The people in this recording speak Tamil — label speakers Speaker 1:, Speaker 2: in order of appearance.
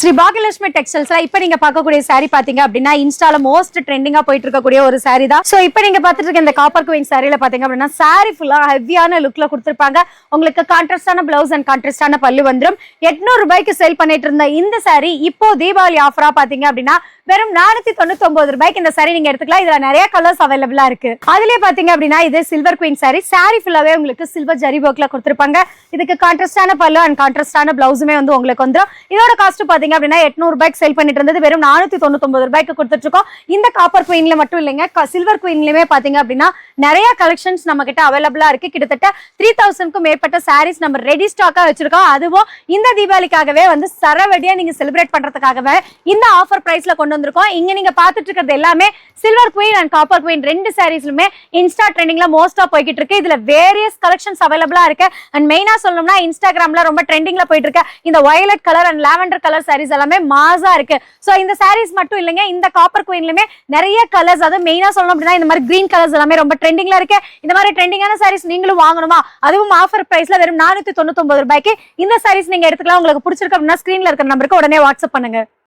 Speaker 1: ஸ்ரீ பாகியலட்சுமி டெக்ஸ்டைல்ஸ்ல இப்ப நீங்க பார்க்கக்கூடிய சாரி பாத்தீங்க அப்படின்னா இன்ஸ்டால மோஸ்ட் ட்ரெண்டிங்கா போயிட்டு இருக்கக்கூடிய ஒரு சாரி தான். சோ இப்ப நீங்க பாத்துட்டு இருக்க இந்த காப்பர் குயின் சாரில பாத்தீங்க அப்படின்னா சாரி ஃபுல்லா ஹெவியான லுக்ல கொடுத்திருப்பாங்க. உங்களுக்கு கான்ட்ராஸ்டான பிளவுஸ் அண்ட் கான்ட்ராஸ்டான பல்லு வந்துடும். 800 ரூபாய்க்கு சேல் பண்ணிட்டு இருந்த இந்த சாரி இப்போ தீபாவளி ஆஃபரா பாத்தீங்க அப்படின்னா வெறும் 499 ரூபாய்க்கு இந்த சாரி நீங்க எடுத்துக்கலாம். இதுல நிறைய கலர்ஸ் அவைலபிளா இருக்கு. அதுலயே பாத்தீங்க அப்படின்னா இது சில்வர் குயின் சாரி. சாரி ஃபுல்லாவே உங்களுக்கு சில்வர் ஜரி ஒர்க்ல கொடுத்திருப்பாங்க. இதுக்கு கான்ட்ராஸ்டான பல்லு அண்ட் கான்ட்ராஸ்டான பிளவுஸுமே வந்து உங்களுக்கு வந்துடும். இதோட காஸ்ட் பாத்தீங்க அப்படின்னா 800 ரூபாய்க்கு சேல் பண்ணிட்டு இருந்தது வெறும் 499 ரூபாய்க்கு கொடுத்துட்டு இருக்கோம். இந்த காப்பர் குயின்ல மட்டும் இல்லைங்க, சில்வர் குயின்லயுமே பாத்தீங்க அப்படின்னா நிறைய கலெக்ஷன்ஸ் நம்ம கிட்ட அவைலபிளா இருக்கு. கிட்டத்தட்ட 3000க்கும் மேற்பட்ட சாரீஸ் நம்ம ரெடி ஸ்டாக்கா வச்சிருக்கோம். அதுவும் இந்த தீபாவளிக்காகவே வந்து சரவடியா நீங்க செலிப்ரேட் பண்றதுக்காகவே இந்த ஆஃபர் பிரைஸ்ல கொண்டு வந்திருக்கோம். இங்க நீங்க பாத்துட்டு இருக்கிறது எல்லாமே silver queen and copper queen ரெண்டு சாரீஸ்லுமே இன்ஸ்டா ட்ரெண்டிங்ல மோஸ்டா போய்கிட்டு இருக்கு. இதுல வேரியஸ் கலெக்ஷன்ஸ் அவைலபிளா இருக்கு. அண்ட் மெயினா சொல்லணும்னா இன்ஸ்டாகிராம்ல ரொம்ப ட்ரெண்டிங்ல போயிட்டு இருக்கு இந்த violet colour and lavender colour saris எல்லாமே மாசா இருக்கு. சோ இந்த சாரீஸ் மட்டும் இல்லைங்க, இந்த காப்பர் குயின்லயுமே நிறைய கலர்ஸ், அது மெயினா சொல்லணும் அப்படின்னா இந்த மாதிரி கிரீன் கலர்ஸ் எல்லாமே ரொம்ப ட்ரெண்டிங்ல இருக்கு. இந்த மாதிரி ட்ரெண்டிங்கான சாரீஸ் நீங்களும் வாங்கணுமா, அதுவும் ஆஃபர் பிரைஸ்ல வெறும் 499 ரூபாய்க்கு இந்த சாரீஸ் நீங்க எடுத்துக்கலாம். உங்களுக்கு பிடிச்சிருக்கு அப்படின்னா ஸ்கிரீன்ல இருக்கிற நம்பருக்கு உடனே வாட்ஸ்அப் பண்ணுங்க.